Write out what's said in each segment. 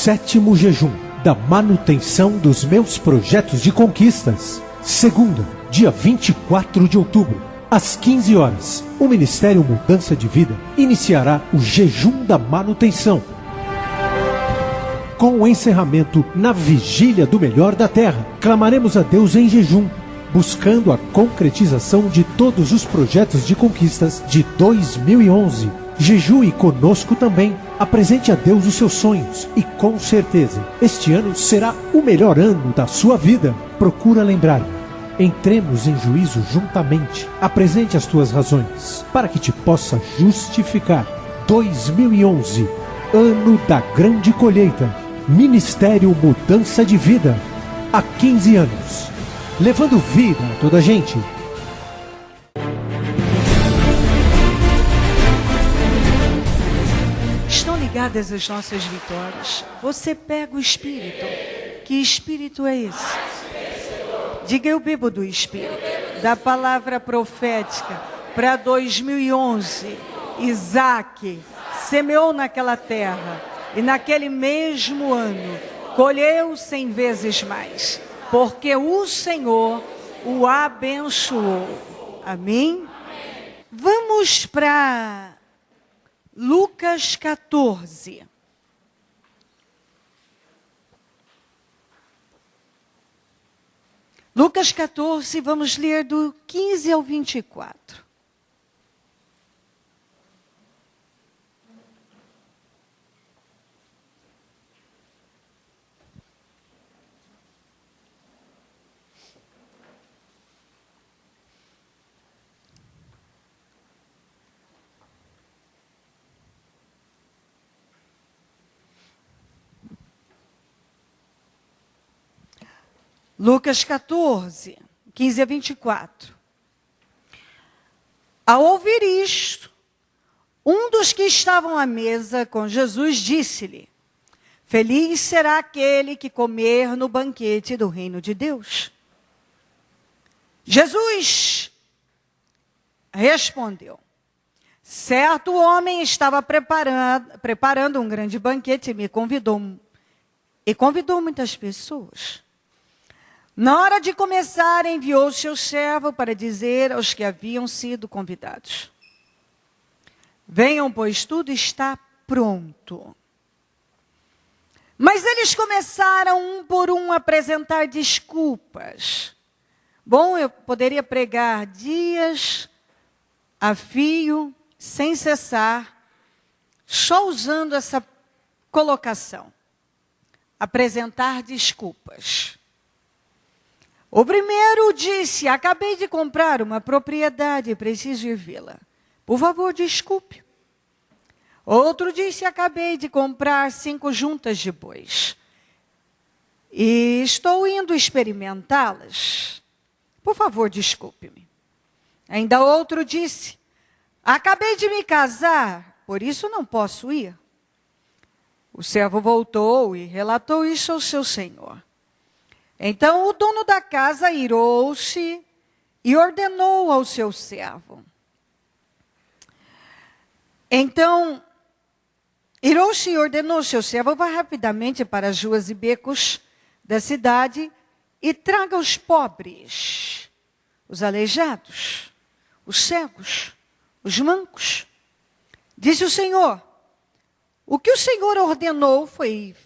7º jejum da manutenção dos meus projetos de conquistas. Segunda, dia 24 de outubro, às 15 horas, o Ministério Mudança de Vida iniciará o jejum da manutenção, com o encerramento na vigília do melhor da terra. Clamaremos a Deus em jejum, buscando a concretização de todos os projetos de conquistas de 2011. Jejue conosco também. Apresente a Deus os seus sonhos e, com certeza, este ano será o melhor ano da sua vida. Procura lembrar. Entremos em juízo juntamente. Apresente as tuas razões, para que te possa justificar. 2011, ano da grande colheita. Ministério Mudança de Vida. Há 15 anos, levando vida a toda a gente. Estão ligadas as nossas vitórias. Você pega o Espírito. Que Espírito é esse? Diga: eu bebo do Espírito. Da palavra profética para 2011. Isaac semeou naquela terra e naquele mesmo ano colheu 100 vezes mais, porque o Senhor o abençoou. Amém? Vamos para Lucas 14. Lucas 14, vamos ler do 15 ao 24. Lucas 14, 15 a 24. Ao ouvir isto, um dos que estavam à mesa com Jesus disse-lhe: feliz será aquele que comer no banquete do reino de Deus. Jesus respondeu: certo homem estava preparando um grande banquete e convidou muitas pessoas. Na hora de começar, enviou seu servo para dizer aos que haviam sido convidados: venham, pois tudo está pronto. Mas eles começaram um por um a apresentar desculpas. Bom, eu poderia pregar dias a fio, sem cessar, só usando essa colocação: apresentar desculpas. O primeiro disse: acabei de comprar uma propriedade e preciso ir vê-la. Por favor, desculpe. Outro disse: acabei de comprar 5 juntas de bois e estou indo experimentá-las. Por favor, desculpe-me. Ainda outro disse: acabei de me casar, por isso não posso ir. O servo voltou e relatou isso ao seu senhor. Então o dono da casa irou-se e ordenou ao seu servo. Vá rapidamente para as ruas e becos da cidade e traga os pobres, os aleijados, os cegos, os mancos. Disse o Senhor: o que o Senhor ordenou foi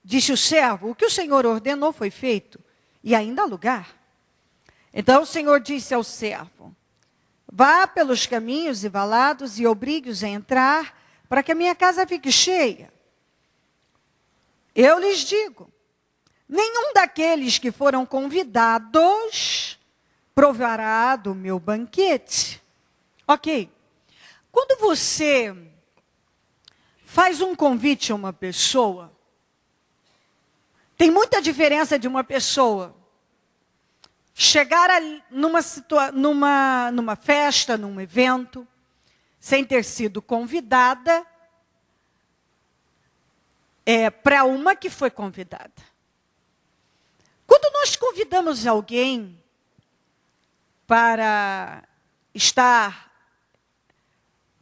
Disse o servo: o que o Senhor ordenou foi feito, e ainda há lugar. Então o Senhor disse ao servo: vá pelos caminhos e valados e obrigue-os a entrar, para que a minha casa fique cheia. Eu lhes digo: nenhum daqueles que foram convidados provará do meu banquete. Ok. Quando você faz um convite a uma pessoa, tem muita diferença de uma pessoa chegar numa festa, num evento, sem ter sido convidada, para uma que foi convidada. Quando nós convidamos alguém para estar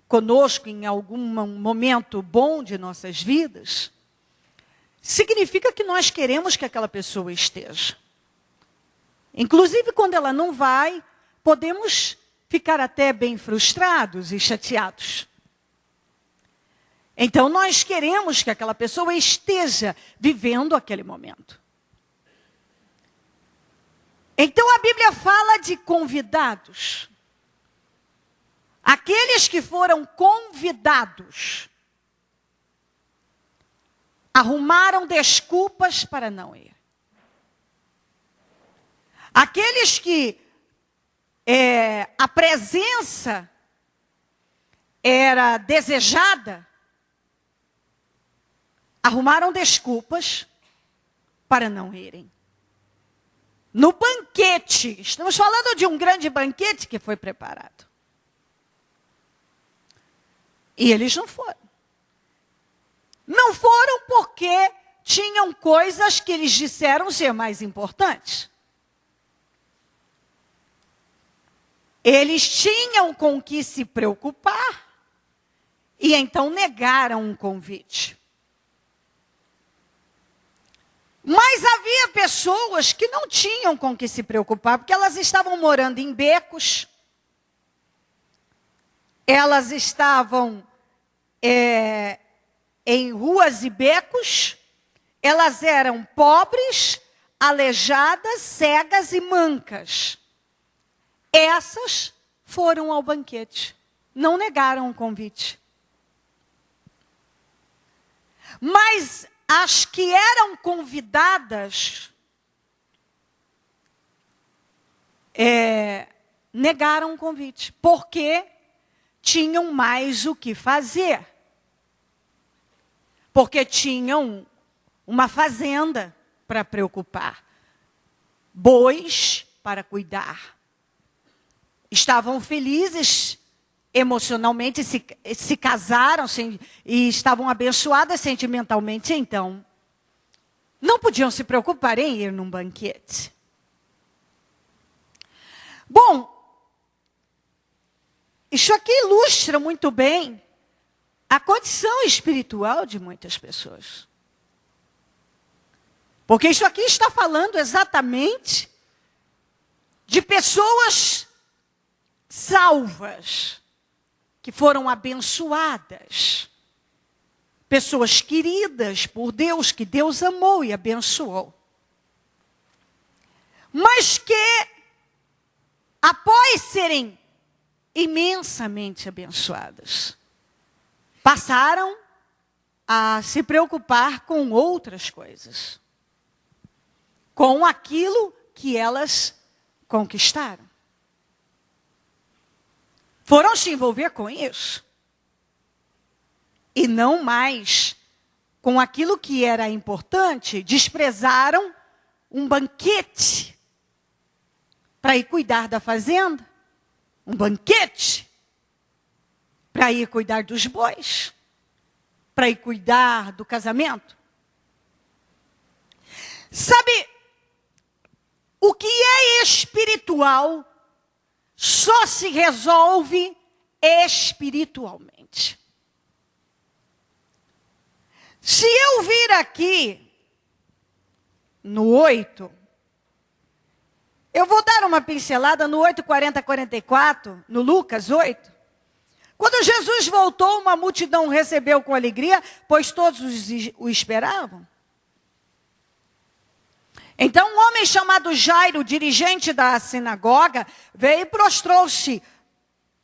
conosco em algum momento bom de nossas vidas, significa que nós queremos que aquela pessoa esteja. Inclusive, quando ela não vai, podemos ficar até bem frustrados e chateados. Então, nós queremos que aquela pessoa esteja vivendo aquele momento. Então, a Bíblia fala de convidados. Aqueles que foram convidados arrumaram desculpas para não ir. Aqueles que a presença era desejada, arrumaram desculpas para não irem. No banquete, estamos falando de um grande banquete que foi preparado. E eles não foram. Não foram porque tinham coisas que eles disseram ser mais importantes. Eles tinham com que se preocupar e então negaram um convite. Mas havia pessoas que não tinham com que se preocupar, porque elas estavam morando em becos, elas estavam em ruas e becos, elas eram pobres, aleijadas, cegas e mancas. Essas foram ao banquete, não negaram o convite. Mas as que eram convidadas negaram o convite, porque tinham mais o que fazer. Porque tinham uma fazenda para preocupar, bois para cuidar. Estavam felizes emocionalmente, se casaram e estavam abençoadas sentimentalmente, então não podiam se preocupar em ir num banquete. Bom, isso aqui ilustra muito bem a condição espiritual de muitas pessoas. Porque isso aqui está falando exatamente de pessoas salvas, que foram abençoadas. Pessoas queridas por Deus, que Deus amou e abençoou. Mas que, após serem imensamente abençoadas, passaram a se preocupar com outras coisas. Com aquilo que elas conquistaram. Foram se envolver com isso. E não mais com aquilo que era importante, desprezaram um banquete para ir cuidar da fazenda. Um banquete para ir cuidar dos bois. Para ir cuidar do casamento. Sabe, o que é espiritual só se resolve espiritualmente. Se eu vir aqui no 8, eu vou dar uma pincelada no 8:40-44, no Lucas 8. Quando Jesus voltou, uma multidão o recebeu com alegria, pois todos o esperavam. Então um homem chamado Jairo, dirigente da sinagoga, veio e prostrou-se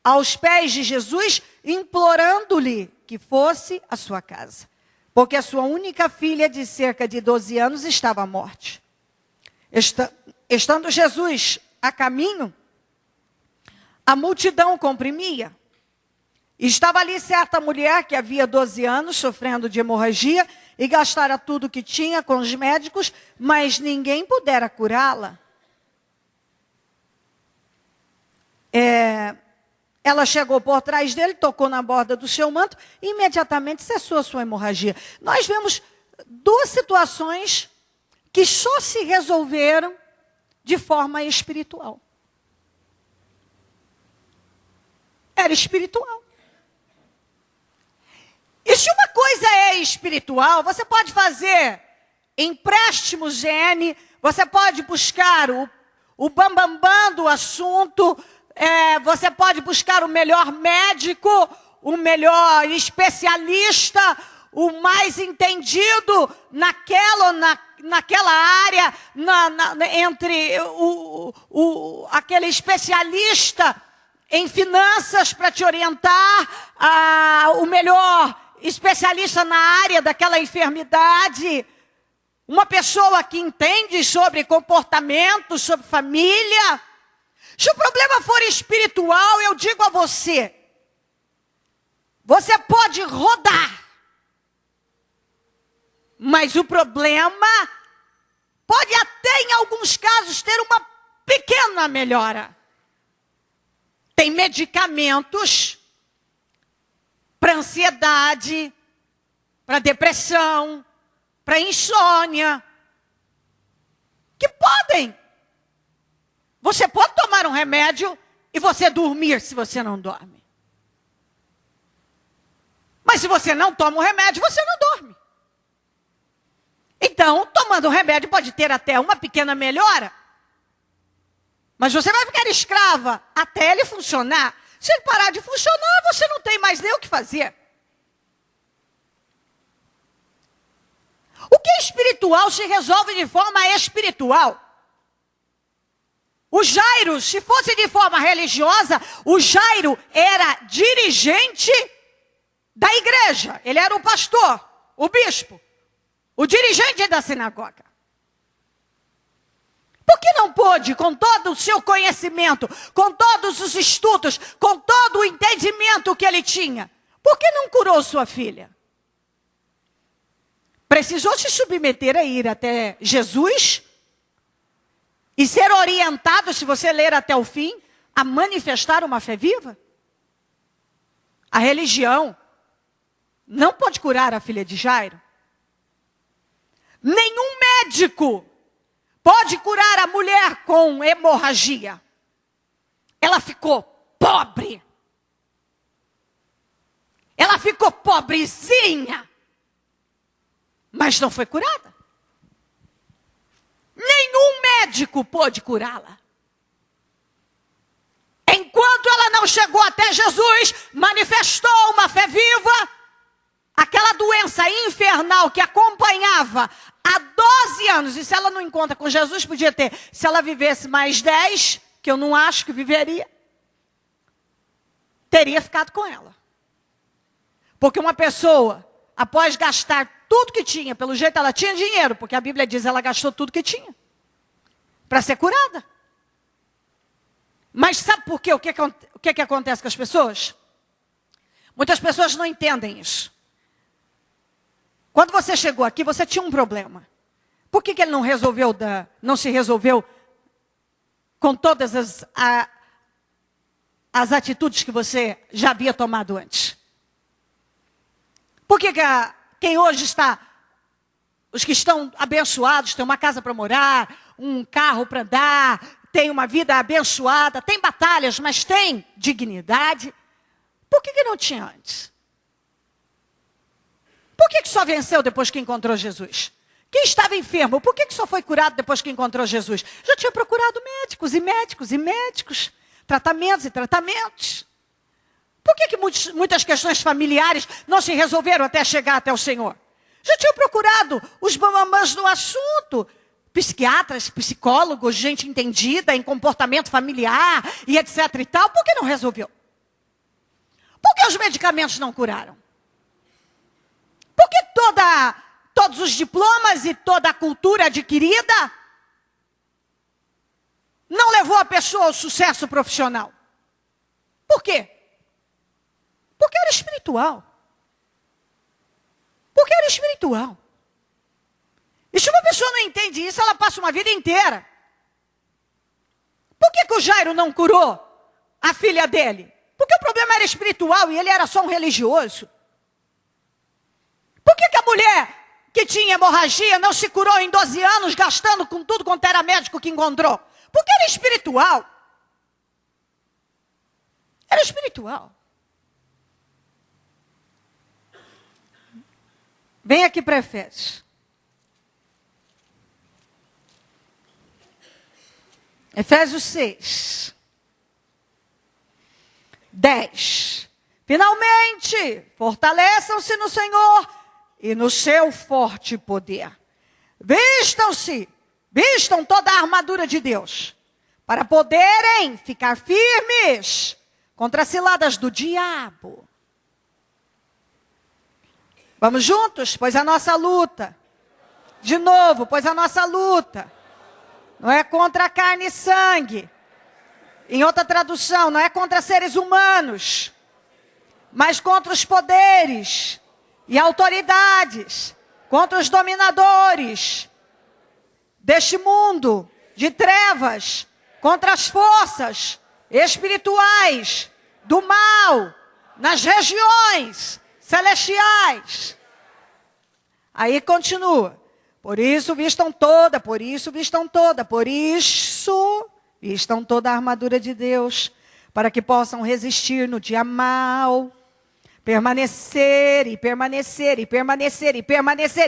aos pés de Jesus, implorando-lhe que fosse à sua casa. Porque a sua única filha, de cerca de 12 anos, estava à morte. Estando Jesus a caminho, a multidão comprimia. Estava ali certa mulher que havia 12 anos, sofrendo de hemorragia, e gastara tudo que tinha com os médicos, mas ninguém pudera curá-la. Ela chegou por trás dele, tocou na borda do seu manto, e imediatamente cessou a sua hemorragia. Nós vemos duas situações que só se resolveram de forma espiritual. Era espiritual. E se uma coisa é espiritual, você pode fazer empréstimo gene, você pode buscar o bambambam do assunto, você pode buscar o melhor médico, o melhor especialista, o mais entendido naquela área, entre aquele especialista em finanças para te orientar, o melhor especialista na área daquela enfermidade, uma pessoa que entende sobre comportamento, sobre família. Se o problema for espiritual, eu digo a você, você pode rodar, mas o problema pode até em alguns casos ter uma pequena melhora. Tem medicamentos para ansiedade, para depressão, para insônia, que podem. Você pode tomar um remédio e você dormir se você não dorme. Mas se você não toma o remédio, você não dorme. Então, tomando o remédio pode ter até uma pequena melhora. Mas você vai ficar escrava até ele funcionar. Se ele parar de funcionar, você não tem mais nem o que fazer. O que é espiritual se resolve de forma espiritual. O Jairo, se fosse de forma religiosa, o Jairo era dirigente da igreja. Ele era o pastor, o bispo, o dirigente da sinagoga. Por que não pôde, com todo o seu conhecimento, com todos os estudos, com todo o entendimento que ele tinha, por que não curou sua filha? Precisou se submeter a ir até Jesus e ser orientado, se você ler até o fim, a manifestar uma fé viva? A religião não pode curar a filha de Jairo. Nenhum médico pode curar a mulher com hemorragia. Ela ficou pobre. Ela ficou pobrezinha. Mas não foi curada. Nenhum médico pôde curá-la. Enquanto ela não chegou até Jesus, manifestou uma fé viva, aquela doença infernal que acompanhava há 12 anos, e se ela não encontra com Jesus, podia ter, se ela vivesse mais 10, que eu não acho que viveria, teria ficado com ela. Porque uma pessoa, após gastar tudo que tinha, pelo jeito ela tinha dinheiro, porque a Bíblia diz que ela gastou tudo que tinha, para ser curada. Mas sabe por quê? O que acontece com as pessoas? Muitas pessoas não entendem isso. Quando você chegou aqui, você tinha um problema. Por que ele não se resolveu com todas as atitudes que você já havia tomado antes? Por que quem hoje está, os que estão abençoados, têm uma casa para morar, um carro para andar, tem uma vida abençoada, tem batalhas, mas tem dignidade? Por que não tinha antes? Por que só venceu depois que encontrou Jesus? Quem estava enfermo, por que só foi curado depois que encontrou Jesus? Já tinha procurado médicos e médicos e médicos, tratamentos e tratamentos. Por que muitas questões familiares não se resolveram até chegar até o Senhor? Já tinham procurado os bambambãs no assunto, psiquiatras, psicólogos, gente entendida em comportamento familiar e etc e tal. Por que não resolveu? Por que os medicamentos não curaram? Por que todos os diplomas e toda a cultura adquirida não levou a pessoa ao sucesso profissional? Por quê? Porque era espiritual. Porque era espiritual. E se uma pessoa não entende isso, ela passa uma vida inteira. Por que o Jairo não curou a filha dele? Porque o problema era espiritual e ele era só um religioso. Por que a mulher que tinha hemorragia não se curou em 12 anos, gastando com tudo quanto era médico que encontrou? Porque era espiritual. Era espiritual. Vem aqui para Efésios. Efésios 6. 10. Finalmente, fortaleçam-se no Senhor e no seu forte poder. Vistam toda a armadura de Deus, para poderem ficar firmes contra as ciladas do diabo. Vamos juntos? Pois a nossa luta. De novo, pois a nossa luta não é contra carne e sangue. Em outra tradução, não é contra seres humanos, mas contra os poderes e autoridades, contra os dominadores deste mundo de trevas, contra as forças espirituais do mal nas regiões celestiais. Aí continua. Por isso vistam toda a armadura de Deus, para que possam resistir no dia mau, permanecer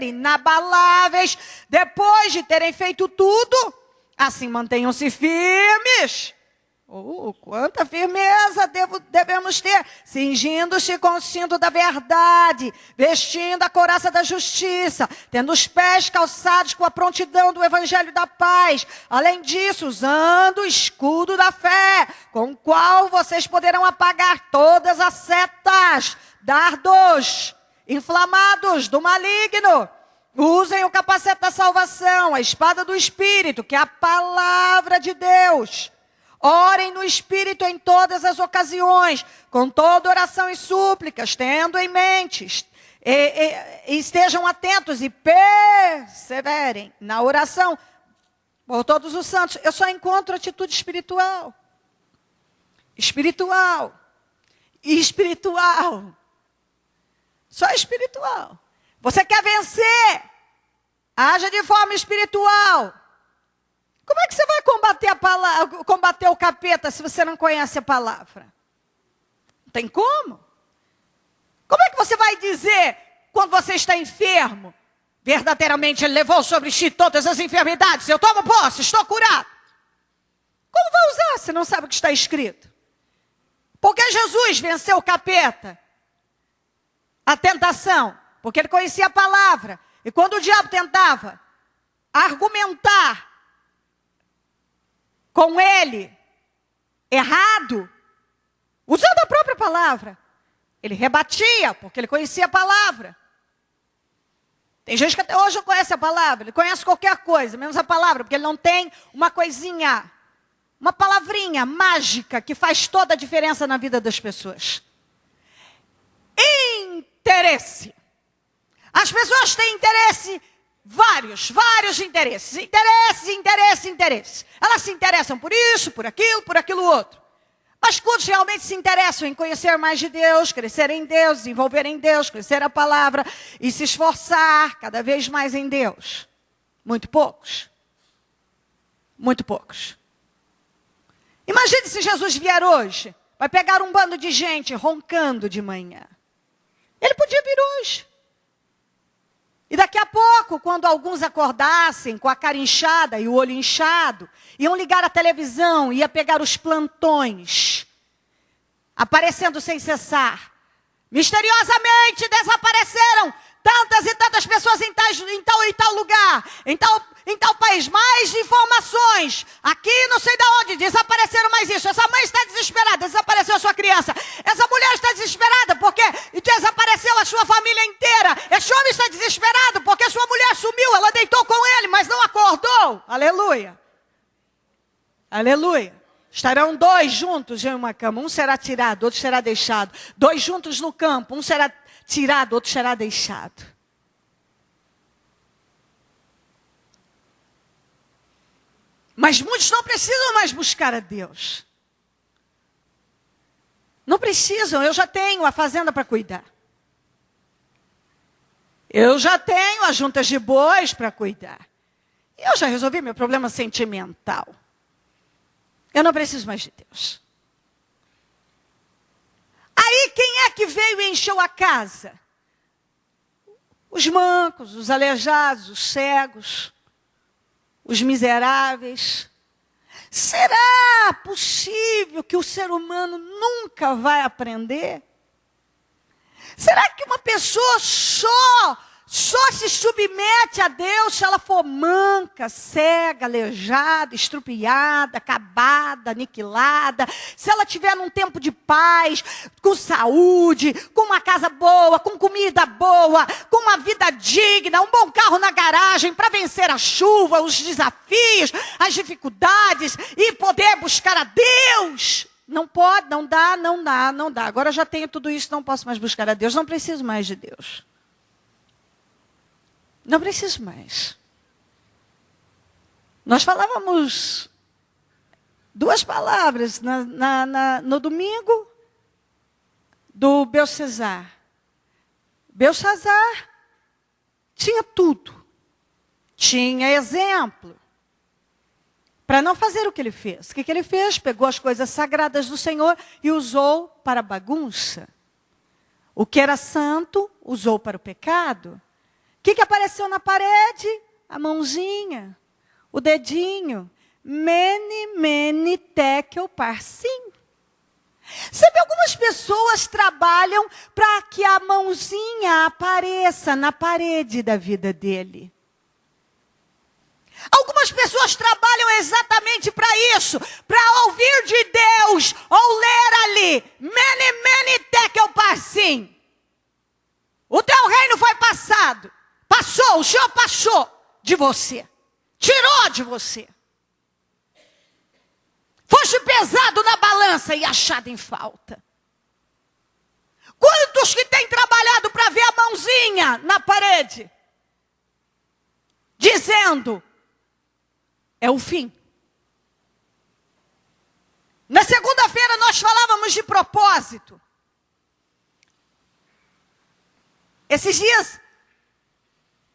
inabaláveis, depois de terem feito tudo, assim mantenham-se firmes. Quanta firmeza devemos ter, cingindo-se com o cinto da verdade, vestindo a couraça da justiça, tendo os pés calçados com a prontidão do evangelho da paz. Além disso, usando o escudo da fé, com o qual vocês poderão apagar todas as setas, dardos inflamados do maligno. Usem o capacete da salvação, a espada do Espírito, que é a palavra de Deus. Orem no Espírito em todas as ocasiões, com toda oração e súplicas, tendo em mente, e estejam atentos e perseverem na oração por todos os santos. Eu só encontro atitude espiritual. Só espiritual. Você quer vencer? Haja de forma espiritual. Como é que você vai combater o capeta se você não conhece a palavra? Não tem como. Como é que você vai dizer, quando você está enfermo, verdadeiramente ele levou sobre si todas as enfermidades, eu tomo posse, estou curado? Como vai usar se não sabe o que está escrito? Porque Jesus venceu o capeta, a tentação, porque ele conhecia a palavra. E quando o diabo tentava argumentar com ele, errado, usando a própria palavra, ele rebatia, porque ele conhecia a palavra. Tem gente que até hoje não conhece a palavra, ele conhece qualquer coisa, menos a palavra, porque ele não tem uma coisinha, uma palavrinha mágica que faz toda a diferença na vida das pessoas. Interesse. As pessoas têm interesse, vários interesses. Interesse. Elas se interessam por isso, por aquilo outro. Mas quantos realmente se interessam em conhecer mais de Deus, crescer em Deus, desenvolver em Deus, crescer a palavra e se esforçar cada vez mais em Deus? Muito poucos. Muito poucos. Imagine se Jesus vier hoje, vai pegar um bando de gente roncando de manhã. Ele podia vir hoje. E daqui a pouco, quando alguns acordassem com a cara inchada e o olho inchado, iam ligar a televisão, ia pegar os plantões, aparecendo sem cessar. Misteriosamente desapareceram tantas e tantas pessoas em tal e tal lugar, em tal país. Mais informações. Aqui não sei de onde, desapareceram mais isso. Essa mãe está desesperada, desapareceu a sua criança. Essa mulher está desesperada porque desapareceu a sua família inteira. Esse homem está desesperado porque sua mulher sumiu, ela deitou com ele, mas não acordou. Aleluia. Aleluia. Estarão dois juntos em uma cama, um será tirado, outro será deixado. Dois juntos no campo, um será tirado, outro será deixado. Mas muitos não precisam mais buscar a Deus. Não precisam, eu já tenho a fazenda para cuidar. Eu já tenho as juntas de bois para cuidar. Eu já resolvi meu problema sentimental. Eu não preciso mais de Deus. Aí quem é que veio e encheu a casa? Os mancos, os aleijados, os cegos, os miseráveis. Será possível que o ser humano nunca vai aprender? Será que uma pessoa só se submete a Deus se ela for manca, cega, aleijada, estrupiada, acabada, aniquilada, se ela tiver num tempo de paz, com saúde, com uma casa boa, com comida boa, com uma vida digna, um bom carro na garagem para vencer a chuva, os desafios, as dificuldades e poder buscar a Deus? Não pode, não dá. Agora já tenho tudo isso, não posso mais buscar a Deus, não preciso mais de Deus. Não preciso mais. Nós falávamos 2 palavras no domingo do Belsazar. Belsazar tinha tudo. Tinha exemplo. Para não fazer o que ele fez. O que ele fez? Pegou as coisas sagradas do Senhor e usou para bagunça. O que era santo, usou para o pecado. O que apareceu na parede? A mãozinha, o dedinho. Mene, tekel, parsim. Sabe, algumas pessoas trabalham para que a mãozinha apareça na parede da vida dele. Algumas pessoas trabalham exatamente para isso, para ouvir de Deus, ou ler ali, mene, tekel, parsim. O teu reino foi passado. Passou, o Senhor passou de você. Tirou de você. Foste pesado na balança e achado em falta. Quantos que têm trabalhado para ver a mãozinha na parede? Dizendo, é o fim. Na segunda-feira nós falávamos de propósito. Esses dias,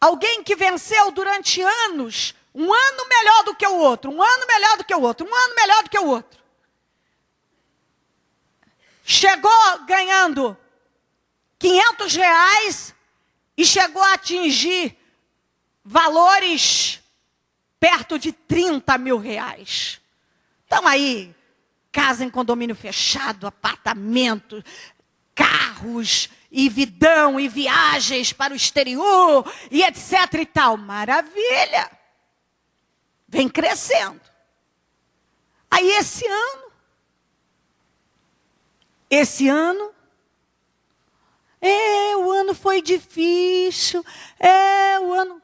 alguém que venceu durante anos, um ano melhor do que o outro, um ano melhor do que o outro, um ano melhor do que o outro. Chegou ganhando R$500 e chegou a atingir valores perto de R$30 mil. Então aí, casa em condomínio fechado, apartamento, carros, e vidão, e viagens para o exterior, e etc e tal. Maravilha! Vem crescendo. Aí esse ano, o ano foi difícil, o ano...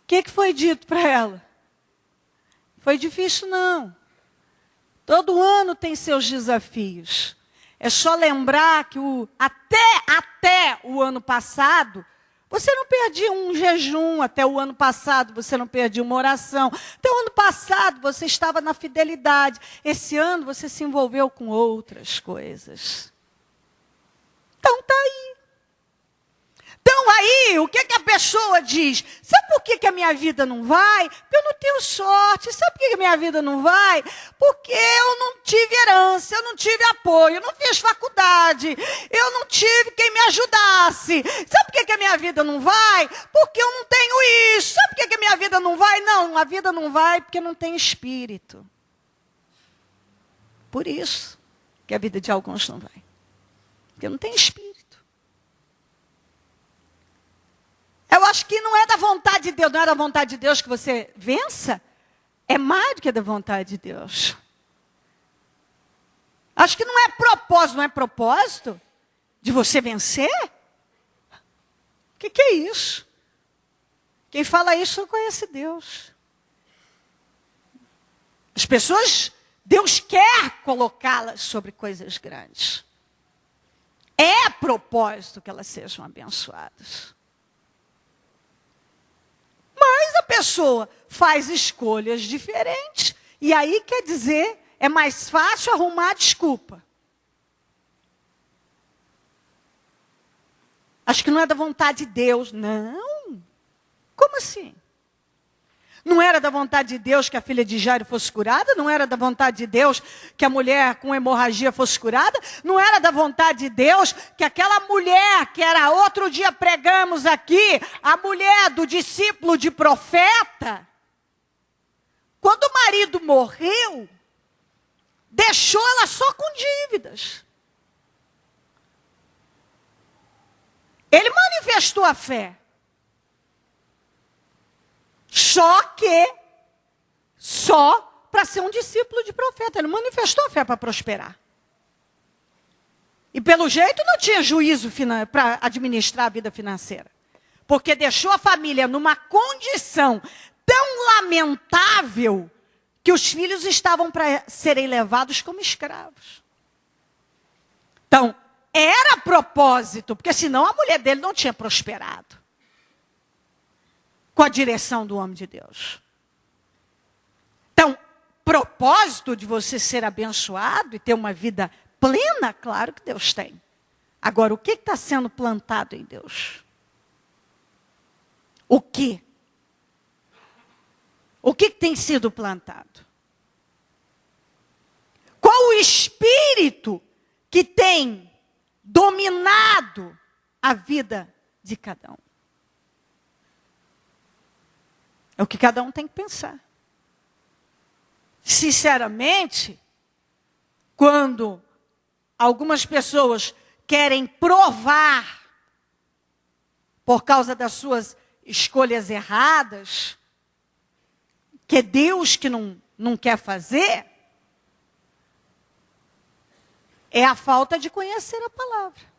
O que foi dito para ela? Foi difícil não. Todo ano tem seus desafios. É só lembrar que até o ano passado, você não perdia um jejum. Até o ano passado, você não perdia uma oração. Até o ano passado, você estava na fidelidade. Esse ano, você se envolveu com outras coisas. Então, está aí. Então, aí, o que a pessoa diz? Sabe por que a minha vida não vai? Porque eu não tenho sorte. Sabe por que a minha vida não vai? Porque eu não tive herança, eu não tive apoio, eu não fiz faculdade, eu não tive quem me ajudasse. Sabe por que a minha vida não vai? Porque eu não tenho isso. Sabe por que a minha vida não vai? Não, a vida não vai porque não tem espírito. Por isso que a vida de alguns não vai. Porque não tem espírito. Eu acho que não é da vontade de Deus, não é da vontade de Deus que você vença. É mais do que da vontade de Deus. Acho que não é propósito de você vencer? O que é isso? Quem fala isso não conhece Deus. As pessoas, Deus quer colocá-las sobre coisas grandes. É propósito que elas sejam abençoadas. Mas a pessoa faz escolhas diferentes. E aí quer dizer, é mais fácil arrumar desculpa. Acho que não é da vontade de Deus. Não. Como assim? Não era da vontade de Deus que a filha de Jairo fosse curada? Não era da vontade de Deus que a mulher com hemorragia fosse curada? Não era da vontade de Deus que aquela mulher, que era outro dia pregamos aqui, a mulher do discípulo de profeta, quando o marido morreu, deixou ela só com dívidas. Ele manifestou a fé. Só para ser um discípulo de profeta. Ele manifestou a fé para prosperar. E pelo jeito não tinha juízo para administrar a vida financeira. Porque deixou a família numa condição tão lamentável que os filhos estavam para serem levados como escravos. Então, era propósito, porque senão a mulher dele não tinha prosperado. Com a direção do homem de Deus. Então, propósito de você ser abençoado e ter uma vida plena, claro que Deus tem. Agora, o que está sendo plantado em Deus? O que? O que tem sido plantado? Qual o espírito que tem dominado a vida de cada um? É o que cada um tem que pensar. Sinceramente, quando algumas pessoas querem provar, por causa das suas escolhas erradas, que é Deus que não quer fazer, é a falta de conhecer a palavra.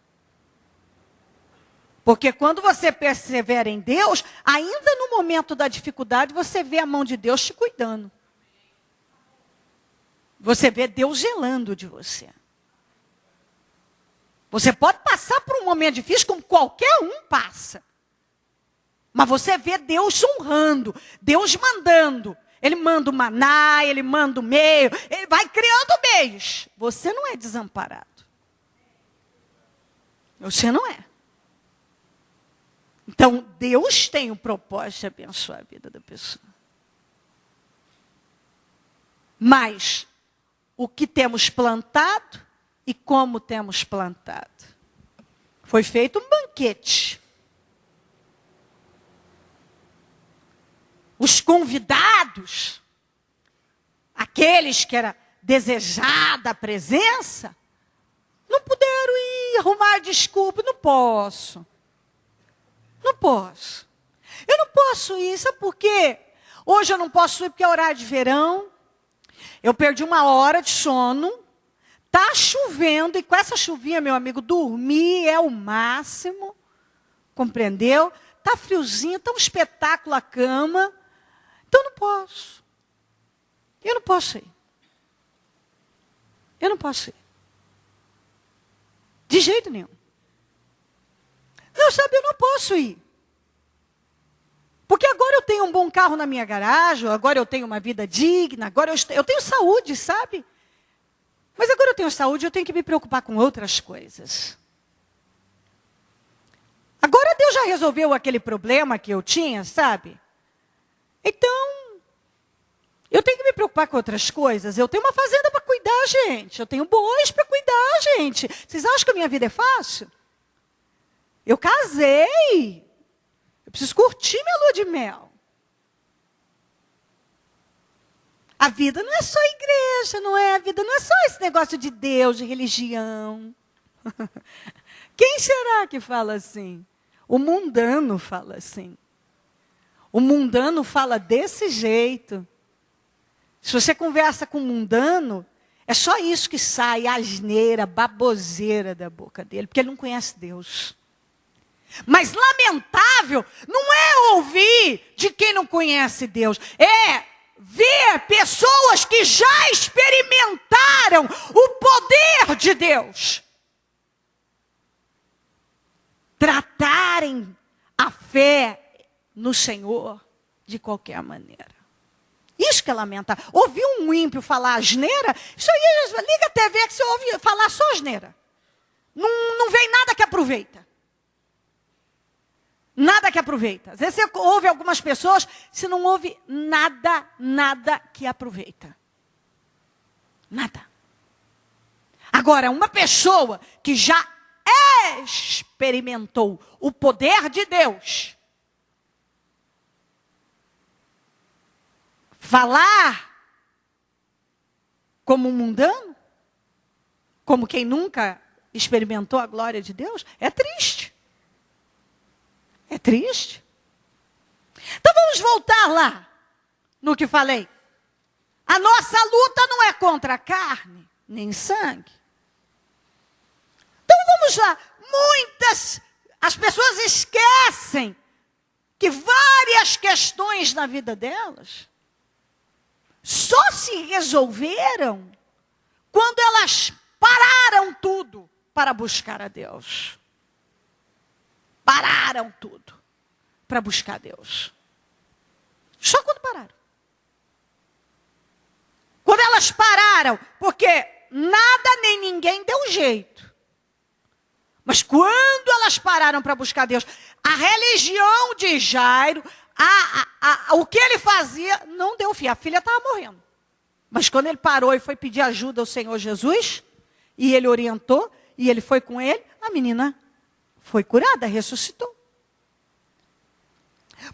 Porque quando você persevera em Deus, ainda no momento da dificuldade, você vê a mão de Deus te cuidando. Você vê Deus zelando de você. Você pode passar por um momento difícil, como qualquer um passa. Mas você vê Deus honrando, Deus mandando. Ele manda o maná, ele manda o meio, ele vai criando meios. Você não é desamparado. Você não é. Então, Deus tem o propósito de abençoar a vida da pessoa. Mas, o que temos plantado e como temos plantado? Foi feito um banquete. Os convidados, aqueles que era desejada a presença, não puderam ir arrumar desculpa. Não posso. Não posso. Eu não posso ir, sabe por quê? Hoje eu não posso ir porque é horário de verão. Eu perdi 1 hora de sono. Está chovendo e com essa chuvinha, meu amigo, dormir é o máximo. Compreendeu? Está friozinho, está um espetáculo a cama. Então eu não posso. Eu não posso ir. Eu não posso ir. De jeito nenhum. Não, sabe, eu não posso ir. Porque agora eu tenho um bom carro na minha garagem, agora eu tenho uma vida digna, agora eu tenho saúde, sabe? Mas agora eu tenho saúde, eu tenho que me preocupar com outras coisas. Agora Deus já resolveu aquele problema que eu tinha, sabe? Então, eu tenho que me preocupar com outras coisas. Eu tenho uma fazenda para cuidar, gente. Eu tenho bois para cuidar, gente. Vocês acham que a minha vida é fácil? Eu casei. Eu preciso curtir minha lua de mel. A vida não é só igreja, não é? A vida não é só esse negócio de Deus, de religião. Quem será que fala assim? O mundano fala assim. O mundano fala desse jeito. Se você conversa com o mundano, é só isso que sai, asneira, baboseira da boca dele, porque ele não conhece Deus. Mas lamentável não é ouvir de quem não conhece Deus, é ver pessoas que já experimentaram o poder de Deus tratarem a fé no Senhor de qualquer maneira. Isso que é lamentável. Ouvir um ímpio falar asneira, isso aí, liga a TV que você ouve falar só asneira. Não vem nada que aproveita. Nada que aproveita. Às vezes você ouve algumas pessoas, você não ouve nada que aproveita. Nada. Agora, uma pessoa que já experimentou o poder de Deus, falar como um mundano, como quem nunca experimentou a glória de Deus, é triste. É triste. Então vamos voltar lá no que falei. A nossa luta não é contra a carne, nem sangue. Então vamos lá. As pessoas esquecem que várias questões na vida delas só se resolveram quando elas pararam tudo para buscar a Deus. Pararam tudo para buscar a Deus. Só quando pararam. Quando elas pararam, porque nada nem ninguém deu jeito. Mas quando elas pararam para buscar Deus, a religião de Jairo, o que ele fazia, não deu fim. A filha estava morrendo. Mas quando ele parou e foi pedir ajuda ao Senhor Jesus, e ele orientou, e ele foi com ele, a menina foi curada, ressuscitou.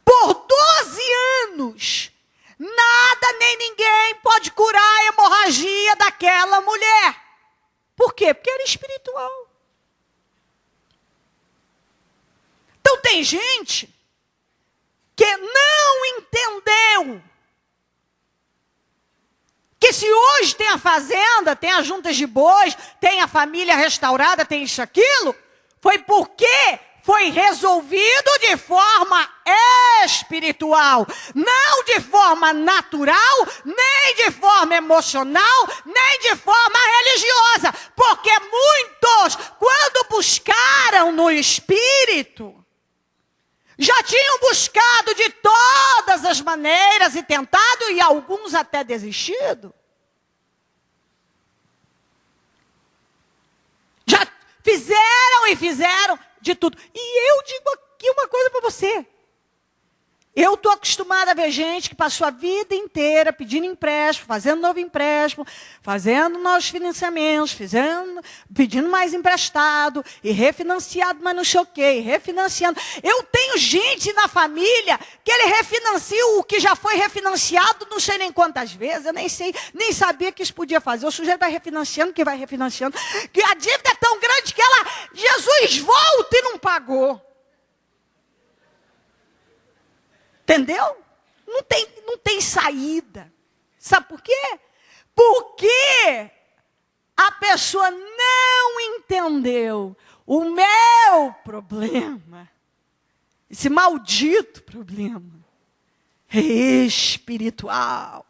Por 12 anos, nada nem ninguém pode curar a hemorragia daquela mulher. Por quê? Porque era espiritual. Então tem gente que não entendeu que se hoje tem a fazenda, tem as juntas de bois, tem a família restaurada, tem isso, aquilo, foi porque foi resolvido de forma espiritual, não de forma natural, nem de forma emocional, nem de forma religiosa, porque muitos, quando buscaram no espírito, já tinham buscado de todas as maneiras e tentado, e alguns até desistido. Já fizeram de tudo. E eu digo aqui uma coisa para você. Eu estou acostumada a ver gente que passou a vida inteira pedindo empréstimo, fazendo novo empréstimo, fazendo novos financiamentos, pedindo mais emprestado, e refinanciado, mas não sei o quê, e refinanciando. Eu tenho gente na família que ele refinancia o que já foi refinanciado, não sei nem quantas vezes, eu nem sabia que isso podia fazer. O sujeito vai refinanciando, que a dívida é tão grande que Jesus volta e não pagou. Entendeu? Não tem saída. Sabe por quê? Porque a pessoa não entendeu o meu problema. Esse maldito problema é espiritual.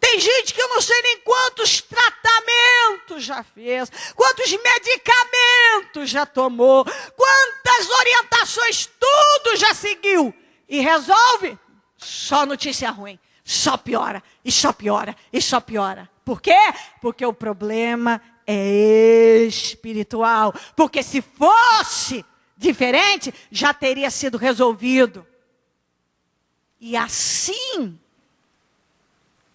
Tem gente que eu não sei nem quantos tratamentos já fez, quantos medicamentos já tomou, quantas orientações, tudo já seguiu. E resolve? Só notícia ruim. Só piora, e só piora, e só piora. Por quê? Porque o problema é espiritual. Porque se fosse diferente, já teria sido resolvido. E assim,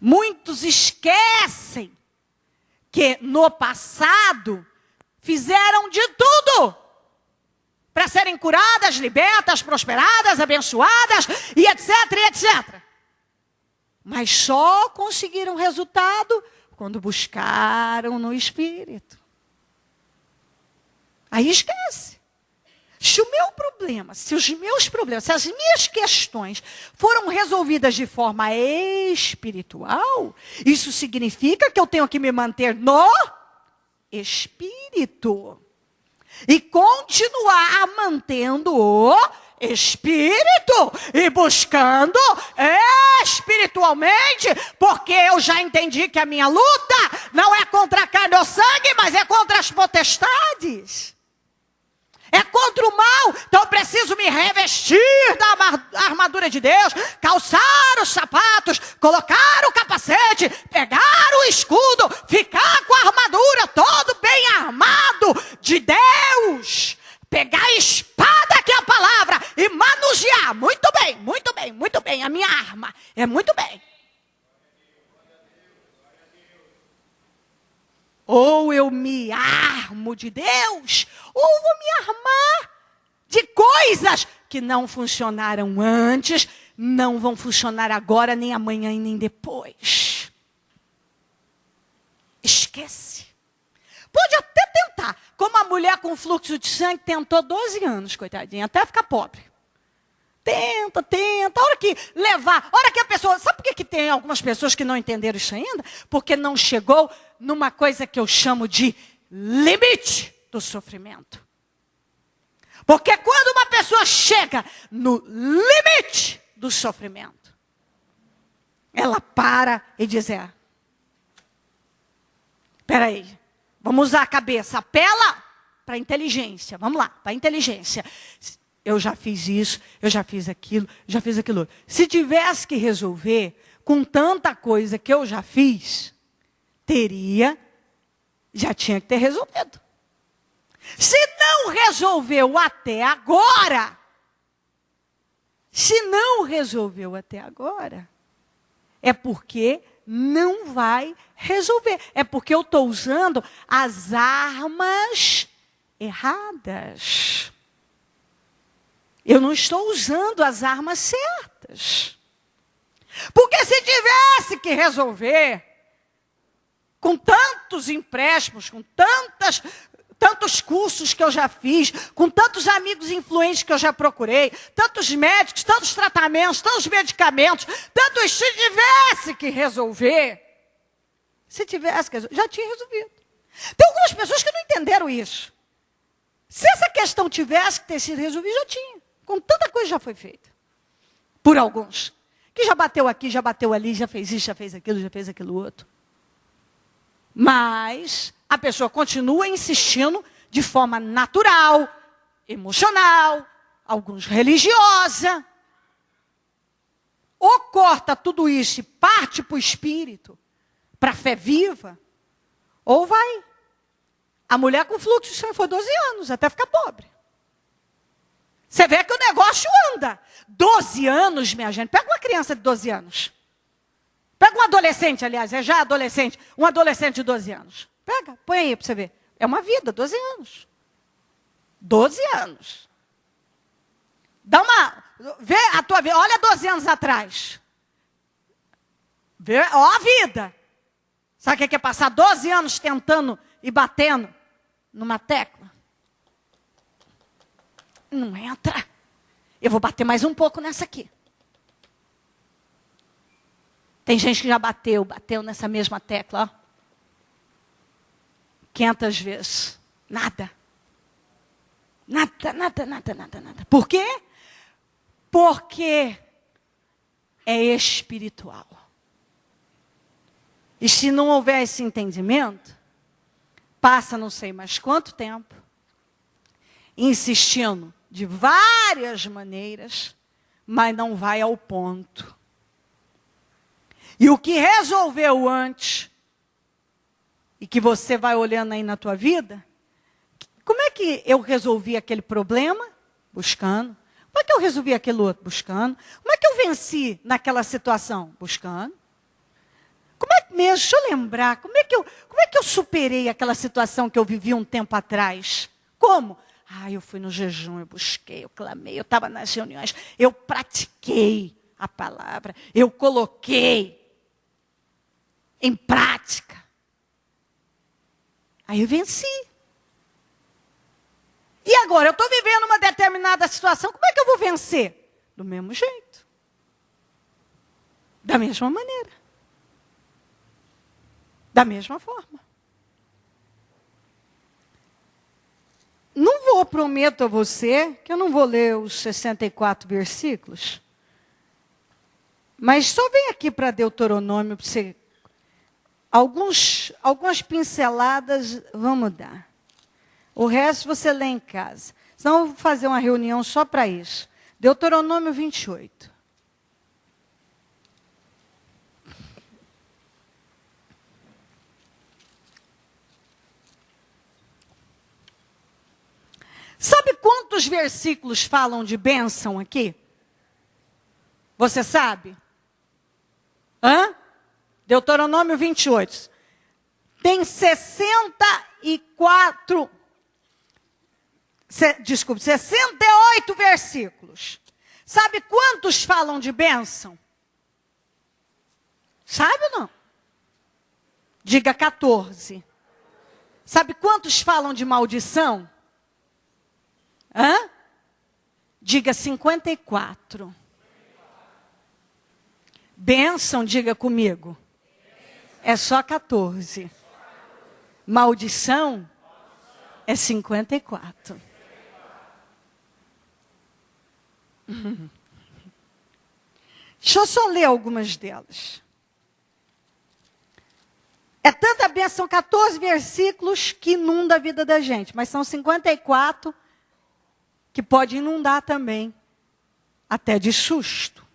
muitos esquecem que no passado fizeram de tudo para serem curadas, libertas, prosperadas, abençoadas e etc, etc. Mas só conseguiram resultado quando buscaram no Espírito. Aí esquece. Se o meu problema, se os meus problemas, se as minhas questões foram resolvidas de forma espiritual, isso significa que eu tenho que me manter no Espírito. E continuar mantendo o Espírito e buscando espiritualmente, porque eu já entendi que a minha luta não é contra a carne ou sangue, mas é contra as potestades. É contra o mal. Então eu preciso me revestir da armadura de Deus, calçar os sapatos, colocar o capacete, pegar o escudo, ficar com a armadura todo bem armado de Deus, pegar a espada que é a palavra e manusear. Muito bem, muito bem, muito bem. A minha arma é muito bem. Ou eu me armo de Deus, ou vou me armar de coisas que não funcionaram antes, não vão funcionar agora, nem amanhã e nem depois. Esquece. Pode até tentar, como a mulher com fluxo de sangue tentou 12 anos, coitadinha, até ficar pobre. Tenta, a hora que levar, a hora que a pessoa... Sabe por que tem algumas pessoas que não entenderam isso ainda? Porque não chegou numa coisa que eu chamo de limite do sofrimento. Porque quando uma pessoa chega no limite do sofrimento, ela para e diz, espera aí, vamos usar a cabeça, apela para a inteligência, vamos lá, para a inteligência. Eu já fiz isso, eu já fiz aquilo, já fiz aquilo. Se tivesse que resolver com tanta coisa que eu já fiz, já tinha que ter resolvido. Se não resolveu até agora, é porque não vai resolver. É porque eu estou usando as armas erradas. Eu não estou usando as armas certas. Porque se tivesse que resolver, com tantos empréstimos, com tantos cursos que eu já fiz, com tantos amigos influentes que eu já procurei, tantos médicos, tantos tratamentos, tantos medicamentos, se tivesse que resolver, já tinha resolvido. Tem algumas pessoas que não entenderam isso. Se essa questão tivesse que ter sido resolvida, já tinha. Com tanta coisa já foi feita. Por alguns. Que já bateu aqui, já bateu ali, já fez isso, já fez aquilo outro. Mas a pessoa continua insistindo de forma natural, emocional, alguns religiosa. Ou corta tudo isso e parte para o espírito, para a fé viva, ou vai. A mulher com fluxo de sangue foi 12 anos, até ficar pobre. Você vê que o negócio anda. 12 anos, minha gente. Pega uma criança de 12 anos. Pega um adolescente, aliás, é já adolescente. Um adolescente de 12 anos. Pega, põe aí para você ver. É uma vida, 12 anos. 12 anos. Vê a tua vida. Olha 12 anos atrás. Vê, ó a vida. Sabe o que é passar 12 anos tentando e batendo numa tecla? Não entra. Eu vou bater mais um pouco nessa aqui. Tem gente que já bateu nessa mesma tecla, ó. 500 vezes. Nada. Nada. Por quê? Porque é espiritual. E se não houver esse entendimento, passa não sei mais quanto tempo, insistindo de várias maneiras, mas não vai ao ponto. E o que resolveu antes, e que você vai olhando aí na tua vida, como é que eu resolvi aquele problema? Buscando. Como é que eu resolvi aquele outro? Buscando. Como é que eu venci naquela situação? Buscando. Como é que mesmo, deixa eu lembrar, como é que eu superei aquela situação que eu vivi um tempo atrás? Como? Eu fui no jejum, eu busquei, eu clamei, eu estava nas reuniões, eu pratiquei a palavra, eu coloquei em prática. Aí eu venci. E agora, eu estou vivendo uma determinada situação, como é que eu vou vencer? Do mesmo jeito. Da mesma maneira. Da mesma forma. Não prometo a você, que eu não vou ler os 64 versículos, mas só vem aqui para Deuteronômio, para você. Algumas pinceladas vamos dar. O resto você lê em casa. Senão eu vou fazer uma reunião só para isso. Deuteronômio 28. Sabe quantos versículos falam de bênção aqui? Você sabe? Deuteronômio 28. Tem 68 versículos. Sabe quantos falam de bênção? Sabe ou não? Diga 14. Sabe quantos falam de maldição? Hã? Diga 54. Bênção, diga comigo. É só 14. Maldição é 54. Deixa eu só ler algumas delas. É tanta bênção, 14 versículos que inunda a vida da gente. Mas são 54 que pode inundar também, até de susto.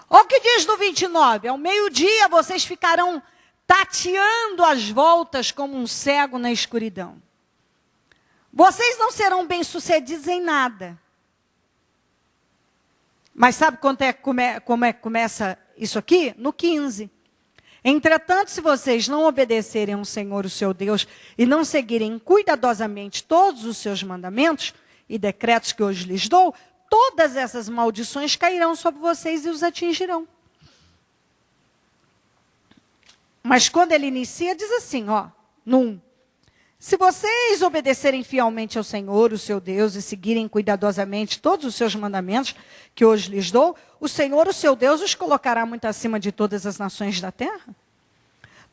Olha o que diz no 29. Ao meio-dia vocês ficarão tateando as voltas como um cego na escuridão. Vocês não serão bem-sucedidos em nada. Mas sabe como é que começa isso aqui? No 15. Entretanto, se vocês não obedecerem ao Senhor, o seu Deus, e não seguirem cuidadosamente todos os seus mandamentos e decretos que hoje lhes dou, todas essas maldições cairão sobre vocês e os atingirão. Mas quando ele inicia, diz assim, ó, no 1. Se vocês obedecerem fielmente ao Senhor, o seu Deus, e seguirem cuidadosamente todos os seus mandamentos que hoje lhes dou, o Senhor, o seu Deus, os colocará muito acima de todas as nações da terra.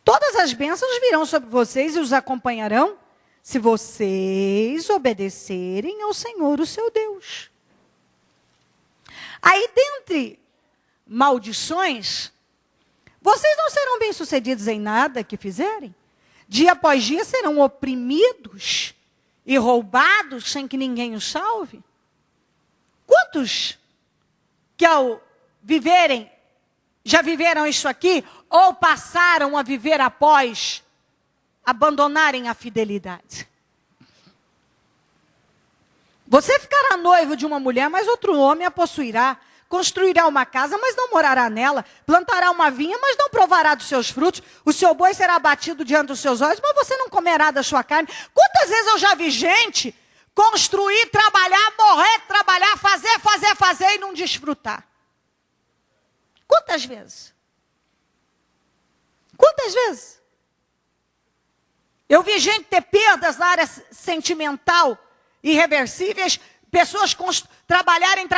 Todas as bênçãos virão sobre vocês e os acompanharão, se vocês obedecerem ao Senhor, o seu Deus. Aí, dentre maldições, vocês não serão bem-sucedidos em nada que fizerem. Dia após dia serão oprimidos e roubados sem que ninguém os salve. Quantos que ao viverem, já viveram isso aqui, ou passaram a viver após abandonarem a fidelidade? Você ficará noivo de uma mulher, mas outro homem a possuirá. Construirá uma casa, mas não morará nela. Plantará uma vinha, mas não provará dos seus frutos. O seu boi será abatido diante dos seus olhos, mas você não comerá da sua carne. Quantas vezes eu já vi gente construir, trabalhar, morrer, trabalhar, fazer e não desfrutar? Quantas vezes? Quantas vezes? Eu vi gente ter perdas na área sentimental, irreversíveis. Pessoas trabalharem,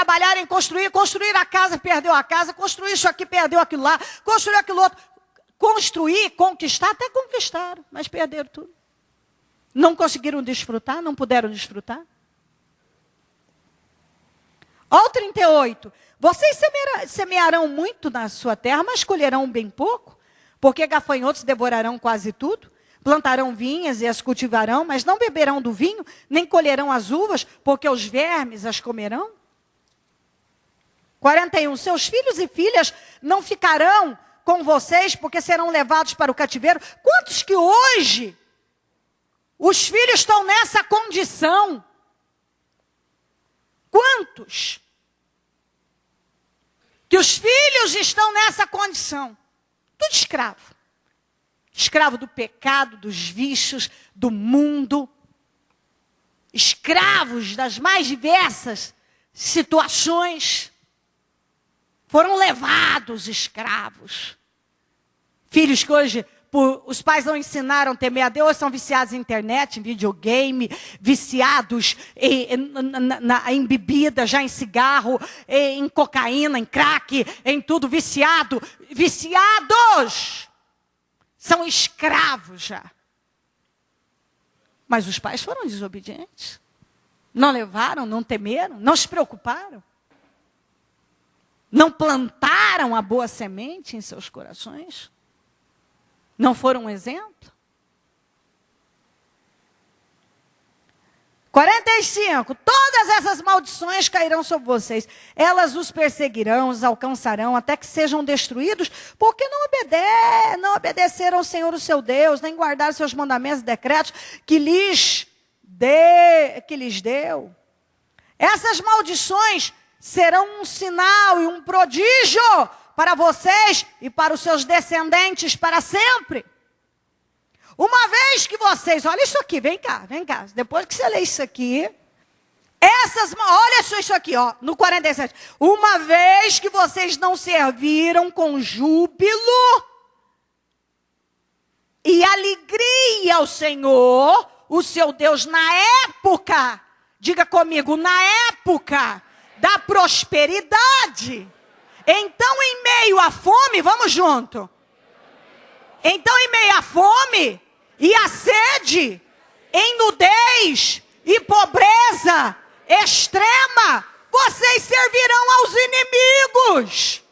construir a casa, perdeu a casa, construir isso aqui, perdeu aquilo lá, construir aquilo outro. Construir, conquistar, até conquistaram, mas perderam tudo. Não conseguiram desfrutar, não puderam desfrutar. Olha o 38. Vocês semearão muito na sua terra, mas colherão bem pouco, porque gafanhotos devorarão quase tudo. Plantarão vinhas e as cultivarão, mas não beberão do vinho, nem colherão as uvas, porque os vermes as comerão. 41. Seus filhos e filhas não ficarão com vocês, porque serão levados para o cativeiro. Quantos que hoje os filhos estão nessa condição? Quantos que os filhos estão nessa condição? Tudo escravo. Escravo do pecado, dos vícios, do mundo. Escravos das mais diversas situações. Foram levados escravos. Filhos que hoje os pais não ensinaram a temer a Deus, são viciados em internet, em videogame, viciados em bebida, já em cigarro, em cocaína, em crack, em tudo, viciados. São escravos já. Mas os pais foram desobedientes. Não levaram, não temeram, não se preocuparam. Não plantaram a boa semente em seus corações. Não foram um exemplo. 45. Todas essas maldições cairão sobre vocês. Elas os perseguirão, os alcançarão, até que sejam destruídos, porque não obedeceram ao Senhor, o seu Deus, nem guardaram seus mandamentos e decretos que lhes deu. Essas maldições serão um sinal e um prodígio para vocês e para os seus descendentes para sempre. Uma vez que vocês, olha isso aqui, vem cá. Depois que você lê isso aqui, Olha só isso aqui, ó, no 47. Uma vez que vocês não serviram com júbilo e alegria ao Senhor, o seu Deus, na época, diga comigo, na época da prosperidade. Então, em meio à fome, vamos junto. Então, em meio à fome e à sede, em nudez e pobreza extrema, vocês servirão aos inimigos,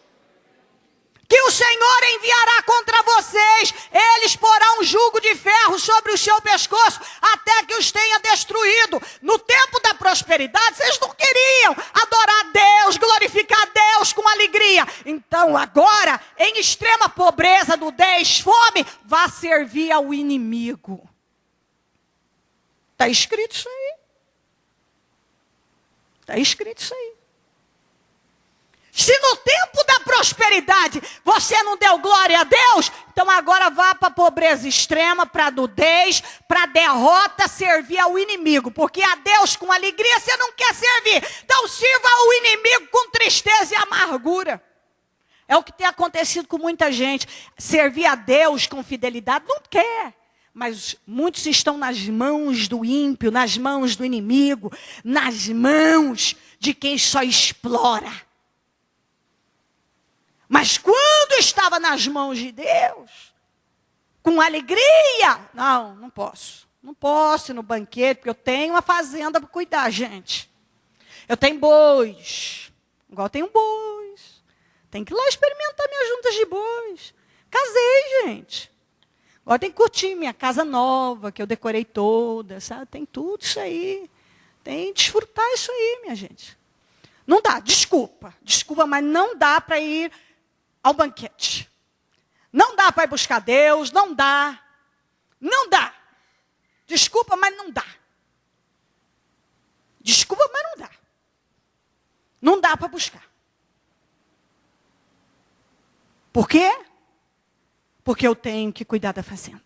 que o Senhor enviará contra vocês. Eles porão um jugo de ferro sobre o seu pescoço, até que os tenha destruído. No tempo da prosperidade, vocês não queriam adorar a Deus, glorificar a Deus com alegria. Então agora, em extrema pobreza, nudez, fome, vá servir ao inimigo. Está escrito isso aí. Está escrito isso aí. Se no tempo da prosperidade você não deu glória a Deus, então agora vá para a pobreza extrema, para a nudez, para a derrota, servir ao inimigo. Porque a Deus com alegria você não quer servir. Então sirva ao inimigo com tristeza e amargura. É o que tem acontecido com muita gente. Servir a Deus com fidelidade não quer. Mas muitos estão nas mãos do ímpio, nas mãos do inimigo, nas mãos de quem só explora. Mas quando estava nas mãos de Deus, com alegria, não posso. Não posso ir no banquete, porque eu tenho uma fazenda para cuidar, gente. Eu tenho bois, igual eu tenho bois. Tem que ir lá experimentar minhas juntas de bois. Casei, gente. Agora tem que curtir minha casa nova, que eu decorei toda, sabe? Tem tudo isso aí. Tem que desfrutar isso aí, minha gente. Não dá, desculpa, mas não dá para ir ao banquete. Não dá para ir buscar Deus, não dá. Não dá. Desculpa, mas não dá. Desculpa, mas não dá. Não dá para buscar. Por quê? Porque eu tenho que cuidar da fazenda.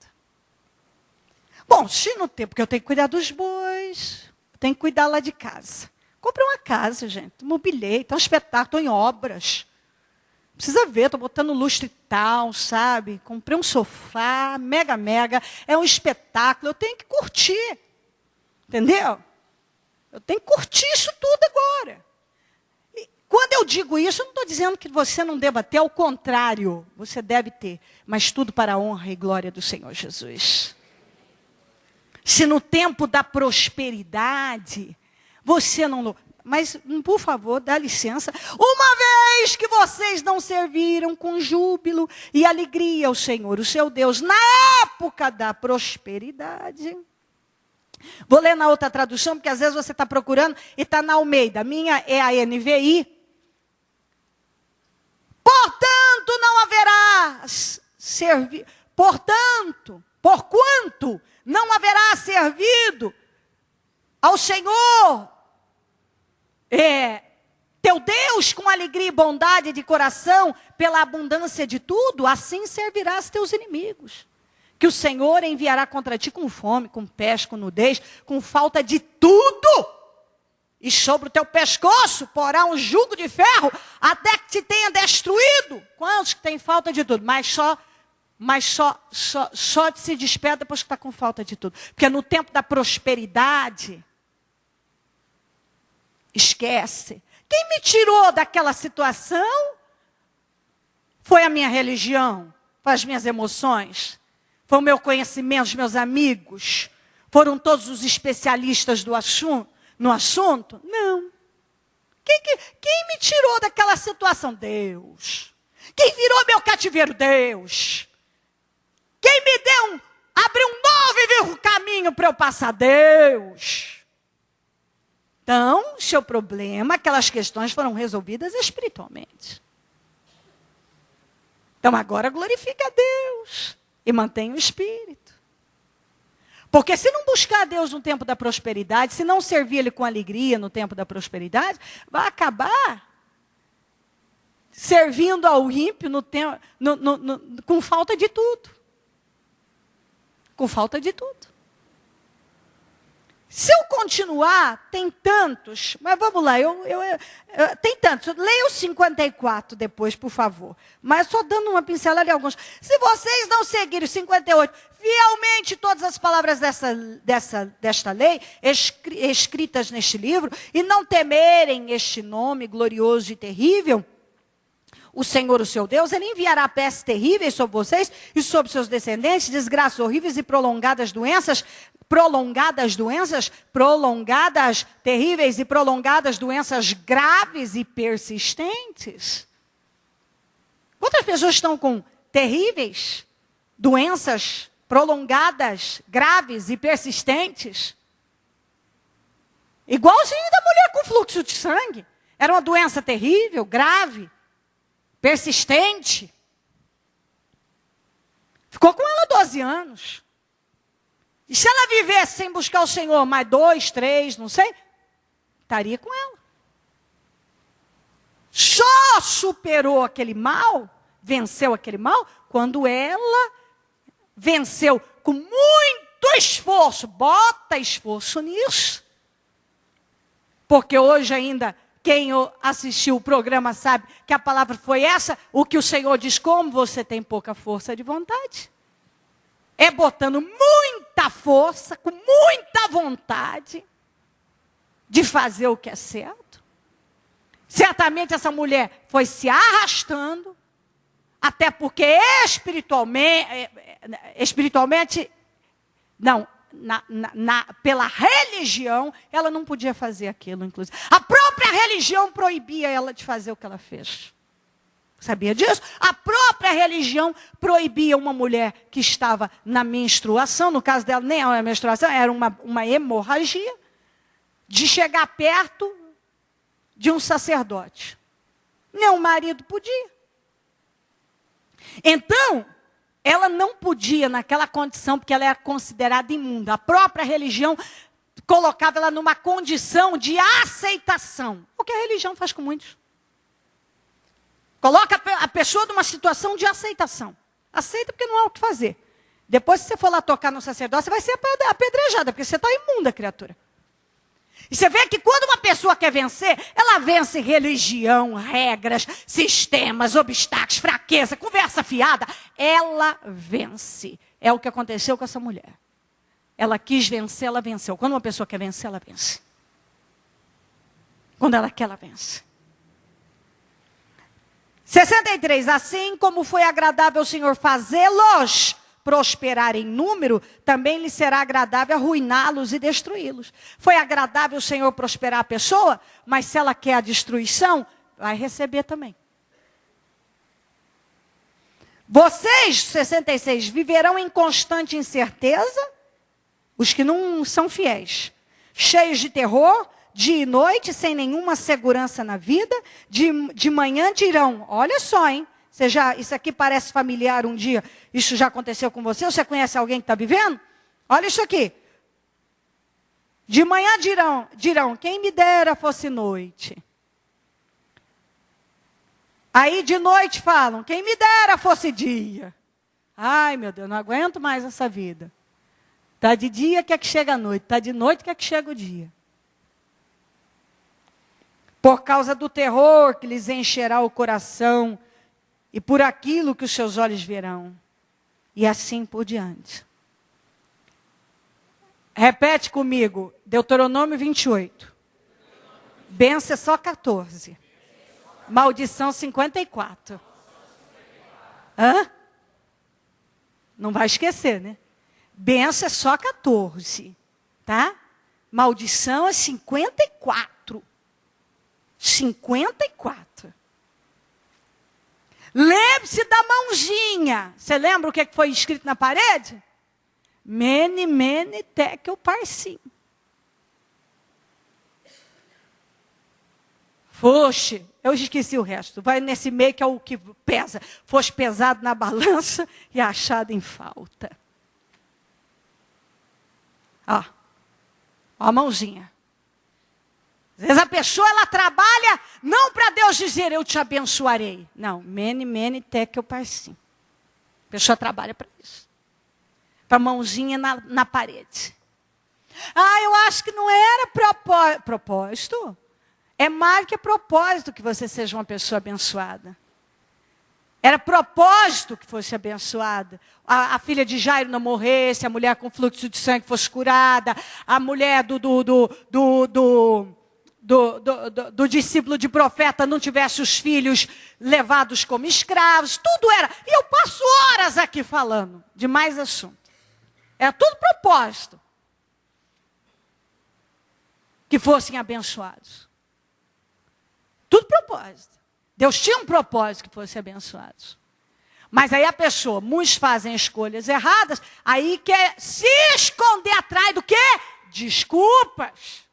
Bom, se no tempo que eu tenho que cuidar dos bois, eu tenho que cuidar lá de casa. Comprei uma casa, gente, mobilei, está um espetáculo, estou em obras. Precisa ver, estou botando lustre e tal, sabe? Comprei um sofá, mega, é um espetáculo, eu tenho que curtir. Entendeu? Eu tenho que curtir isso tudo agora. E quando eu digo isso, eu não estou dizendo que você não deva ter, ao contrário, você deve ter. Mas tudo para a honra e glória do Senhor Jesus. Se no tempo da prosperidade, você não... Mas, por favor, dá licença. Uma vez que vocês não serviram com júbilo e alegria ao Senhor, o seu Deus, na época da prosperidade. Vou ler na outra tradução, porque às vezes você está procurando e está na Almeida. A minha é a NVI. Portanto, não haverá porquanto não haverá servido ao Senhor, teu Deus, com alegria e bondade de coração, pela abundância de tudo, assim servirás teus inimigos. Que o Senhor enviará contra ti com fome, com peste, com nudez, com falta de tudo. E sobre o teu pescoço porá um jugo de ferro, até que te tenha destruído. Quantos que tem falta de tudo? Mas só se despede depois que está com falta de tudo. Porque no tempo da prosperidade, esquece. Quem me tirou daquela situação foi a minha religião, foi as minhas emoções, foi o meu conhecimento, os meus amigos, foram todos os especialistas no assunto? Não. Quem me tirou daquela situação? Deus. Quem virou meu cativeiro? Deus. Quem me abriu um novo caminho para eu passar? Deus. Então, seu problema, aquelas questões foram resolvidas espiritualmente. Então, agora glorifica a Deus e mantenha o espírito. Porque se não buscar a Deus no tempo da prosperidade, se não servir Ele com alegria no tempo da prosperidade, vai acabar servindo ao ímpio com falta de tudo. Com falta de tudo. Se eu continuar, tem tantos, mas vamos lá, tem tantos. Leia o 54 depois, por favor. Mas só dando uma pincelada em alguns. Se vocês não seguirem o 58, fielmente todas as palavras desta lei, escritas neste livro, e não temerem este nome glorioso e terrível, o Senhor, o seu Deus, ele enviará pestes terríveis sobre vocês e sobre seus descendentes, desgraças horríveis e prolongadas, terríveis e prolongadas doenças graves e persistentes. Quantas pessoas estão com terríveis doenças prolongadas, graves e persistentes? Igualzinho da mulher com fluxo de sangue. Era uma doença terrível, grave, persistente. Ficou com ela 12 anos. E se ela vivesse sem buscar o Senhor mais 2, 3, não sei, estaria com ela. Só superou aquele mal, venceu aquele mal, quando ela venceu com muito esforço. Bota esforço nisso. Porque hoje ainda, quem assistiu o programa sabe que a palavra foi essa. O que o Senhor diz, como você tem pouca força de vontade. É botando muita força, com muita vontade, de fazer o que é certo. Certamente essa mulher foi se arrastando, até porque espiritualmente, não, pela religião, ela não podia fazer aquilo, inclusive. A própria religião proibia ela de fazer o que ela fez. Sabia disso? A própria religião proibia uma mulher que estava na menstruação, no caso dela nem era uma menstruação, era uma hemorragia, de chegar perto de um sacerdote. Nem o marido podia. Então, ela não podia naquela condição, porque ela era considerada imunda. A própria religião colocava ela numa condição de aceitação. O que a religião faz com muitos. Coloca a pessoa numa situação de aceitação. Aceita porque não há o que fazer. Depois, se você for lá tocar no sacerdócio, você vai ser apedrejada, porque você está imunda, criatura. E você vê que quando uma pessoa quer vencer, ela vence religião, regras, sistemas, obstáculos, fraqueza, conversa fiada. Ela vence. É o que aconteceu com essa mulher. Ela quis vencer, ela venceu. Quando uma pessoa quer vencer, ela vence. Quando ela quer, ela vence. 63. Assim como foi agradável o Senhor fazê-los prosperar em número, também lhe será agradável arruiná-los e destruí-los. Foi agradável o Senhor prosperar a pessoa, mas se ela quer a destruição, vai receber também. Vocês, 66, viverão em constante incerteza, os que não são fiéis, cheios de terror, dia e noite, sem nenhuma segurança na vida, de manhã dirão, olha só, hein? Isso aqui parece familiar um dia, isso já aconteceu com você? Você conhece alguém que está vivendo? Olha isso aqui. De manhã dirão, quem me dera fosse noite. Aí de noite falam, quem me dera fosse dia. Ai meu Deus, não aguento mais essa vida. Está de dia, quer que chegue a noite. Está de noite, quer que chegue o dia. Por causa do terror que lhes encherá o coração, e por aquilo que os seus olhos verão. E assim por diante. Repete comigo. Deuteronômio 28. Bênção é só 14. Maldição 54. Hã? Não vai esquecer, né? Bênção é só 14. Tá? Maldição é 54. 54. Lembre-se da mãozinha. Você lembra o que foi escrito na parede? Mene, mene, tekel, parsim. Foste, eu esqueci o resto. Vai nesse meio que é o que pesa. Foste pesado na balança e achado em falta. Ó a mãozinha. Às vezes a pessoa, ela trabalha não para Deus dizer, eu te abençoarei. Não, mene, mene, tekel, parsim. A pessoa trabalha para isso. Para a mãozinha na parede. Ah, eu acho que não era propósito. É mais que propósito que você seja uma pessoa abençoada. Era propósito que fosse abençoada. A filha de Jairo não morresse, a mulher com fluxo de sangue fosse curada, a mulher do discípulo de profeta não tivesse os filhos levados como escravos. Tudo era. E eu passo horas aqui falando de mais assunto. Era tudo propósito. Que fossem abençoados. Tudo propósito. Deus tinha um propósito que fossem abençoados. Mas aí a pessoa, muitos fazem escolhas erradas, aí quer se esconder atrás do quê? Desculpas.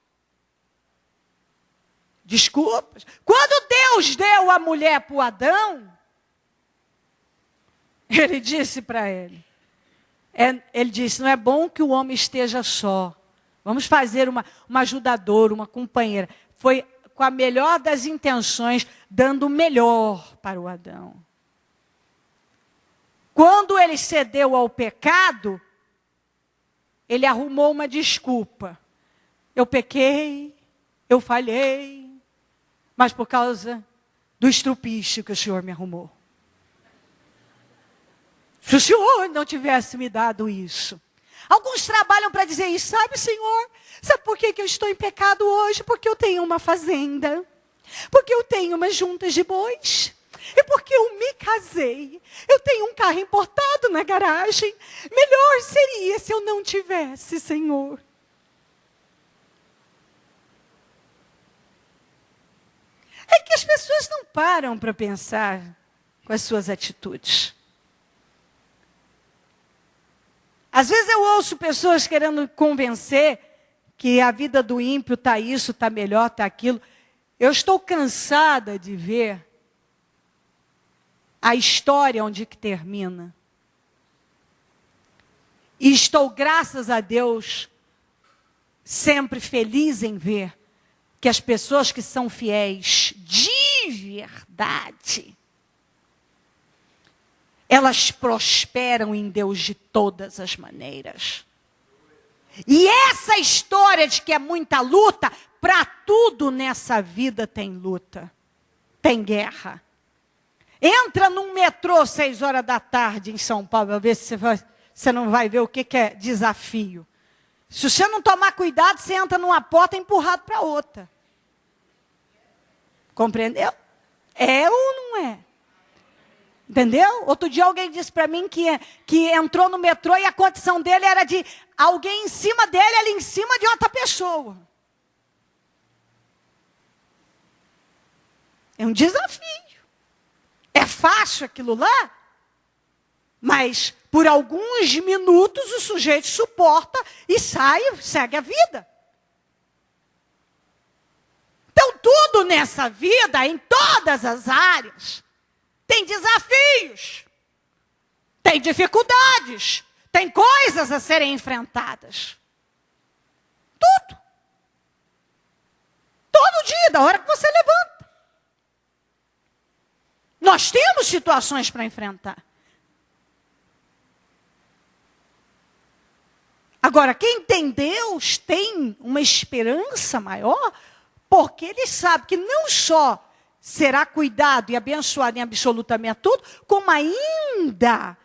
Desculpas. Quando Deus deu a mulher para o Adão, ele disse para ele, ele disse, não é bom que o homem esteja só. Vamos fazer uma ajudadora, uma companheira. Foi com a melhor das intenções, dando o melhor para o Adão. Quando ele cedeu ao pecado, ele arrumou uma desculpa. Eu pequei, eu falhei, mas por causa do estrupício que o Senhor me arrumou. Se o Senhor não tivesse me dado isso. Alguns trabalham para dizer isso, sabe, Senhor? Sabe por que eu estou em pecado hoje? Porque eu tenho uma fazenda. Porque eu tenho umas juntas de bois. E porque eu me casei. Eu tenho um carro importado na garagem. Melhor seria se eu não tivesse, Senhor. É que as pessoas não param para pensar com as suas atitudes. Às vezes eu ouço pessoas querendo convencer que a vida do ímpio está isso, está melhor, está aquilo. Eu estou cansada de ver a história onde que termina. E estou, graças a Deus, sempre feliz em ver que as pessoas que são fiéis de verdade, elas prosperam em Deus de todas as maneiras. E essa história de que é muita luta, para tudo nessa vida tem luta, tem guerra. Entra num metrô 6 horas da tarde em São Paulo, para ver se você não vai ver o que é desafio. Se você não tomar cuidado, você entra numa porta empurrado para outra. Compreendeu? É ou não é? Entendeu? Outro dia alguém disse para mim que entrou no metrô e a condição dele era de alguém em cima dele, ali em cima de outra pessoa. É um desafio. É fácil aquilo lá, mas por alguns minutos o sujeito suporta e sai, segue a vida. Então tudo nessa vida, em todas as áreas, tem desafios, tem dificuldades, tem coisas a serem enfrentadas. Tudo. Todo dia, da hora que você levanta. Nós temos situações para enfrentar. Agora, quem tem Deus tem uma esperança maior, porque ele sabe que não só será cuidado e abençoado em absolutamente tudo, como ainda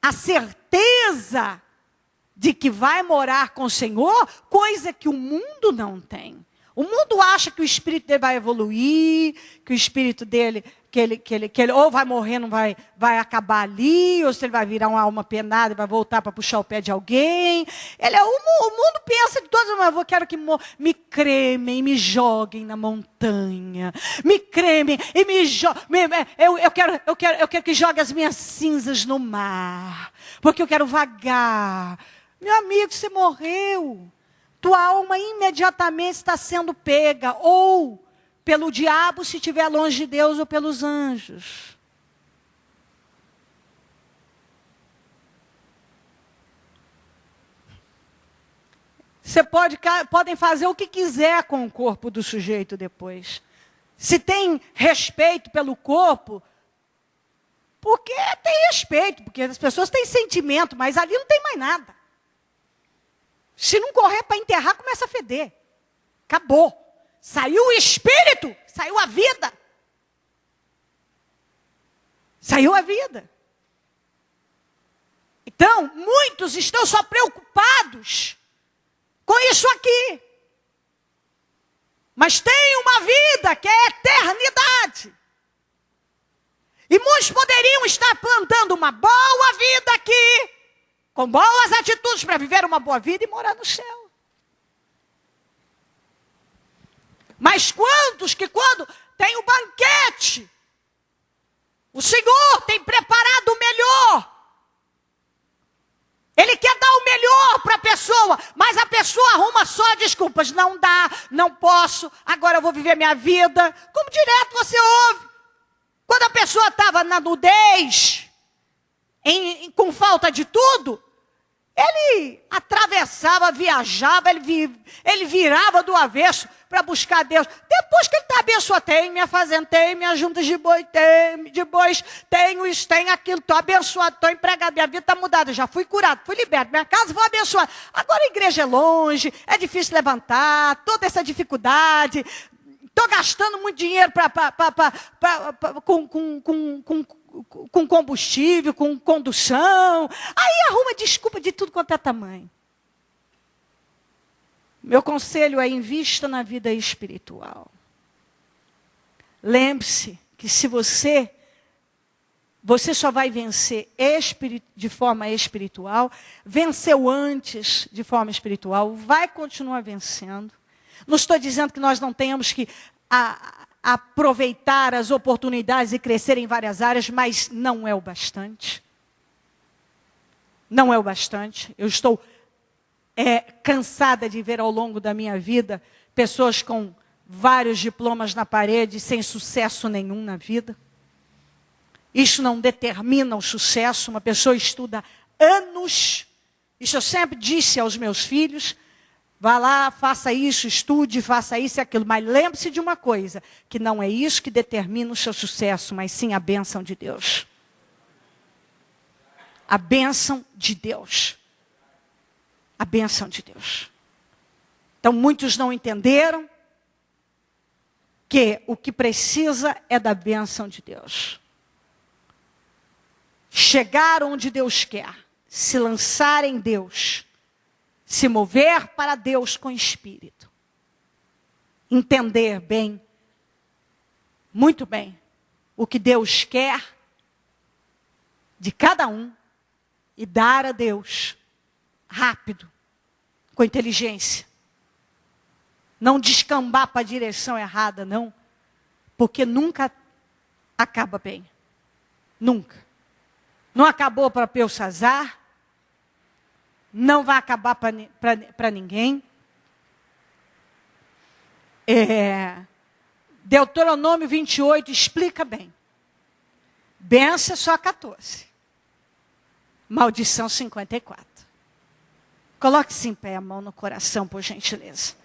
a certeza de que vai morar com o Senhor, coisa que o mundo não tem. O mundo acha que o espírito dele vai evoluir, que o espírito dele, que ele ou vai morrer, não vai acabar ali, ou se ele vai virar uma alma penada e vai voltar para puxar o pé de alguém. O mundo pensa de todas as maneiras, eu quero que me cremem e me joguem na montanha. Me cremem e me joguem. Eu quero que jogue as minhas cinzas no mar, porque eu quero vagar. Meu amigo, você morreu. Tua alma imediatamente está sendo pega, ou pelo diabo, se estiver longe de Deus, ou pelos anjos. Podem fazer o que quiser com o corpo do sujeito depois. Se tem respeito pelo corpo, porque tem respeito, porque as pessoas têm sentimento, mas ali não tem mais nada. Se não correr para enterrar, começa a feder. Acabou. Saiu o espírito, saiu a vida. Saiu a vida. Então, muitos estão só preocupados com isso aqui. Mas tem uma vida que é eternidade. E muitos poderiam estar plantando uma boa vida aqui, com boas atitudes para viver uma boa vida e morar no céu. Mas quantos que quando tem o banquete, o Senhor tem preparado o melhor. Ele quer dar o melhor para a pessoa, mas a pessoa arruma só desculpas. Não dá, não posso, agora eu vou viver minha vida. Como direto você ouve. Quando a pessoa estava na nudez, com falta de tudo, ele atravessava, viajava, ele virava do avesso para buscar Deus. Depois que ele está abençoado, tem minha fazenda, tem minhas juntas de bois, tenho isso, tenho aquilo, estou abençoado, estou empregado, minha vida está mudada, já fui curado, fui liberto, minha casa foi abençoada. Agora a igreja é longe, é difícil levantar, toda essa dificuldade, estou gastando muito dinheiro com combustível, com condução. Aí arruma desculpa de tudo quanto é tamanho. Meu conselho é: invista na vida espiritual. Lembre-se que se você só vai vencer de forma espiritual, venceu antes de forma espiritual, vai continuar vencendo. Não estou dizendo que nós não tenhamos que aproveitar as oportunidades e crescer em várias áreas, mas não é o bastante. Não é o bastante. Eu estou cansada de ver ao longo da minha vida pessoas com vários diplomas na parede sem sucesso nenhum na vida. Isso não determina o sucesso. Uma pessoa estuda anos. Isso eu sempre disse aos meus filhos. Vá lá, faça isso, estude, faça isso e aquilo. Mas lembre-se de uma coisa, que não é isso que determina o seu sucesso, mas sim a bênção de Deus. A bênção de Deus. A bênção de Deus. Então muitos não entenderam que o que precisa é da bênção de Deus. Chegar onde Deus quer, se lançar em Deus, se mover para Deus com espírito. Entender bem, muito bem, o que Deus quer de cada um e dar a Deus rápido, com inteligência. Não descambar para a direção errada, não. Porque nunca acaba bem. Nunca. Não acabou para Belsazar. Não vai acabar para ninguém. Deuteronômio 28 explica bem. Bênção só 14. Maldição 54. Coloque-se em pé, a mão no coração, por gentileza.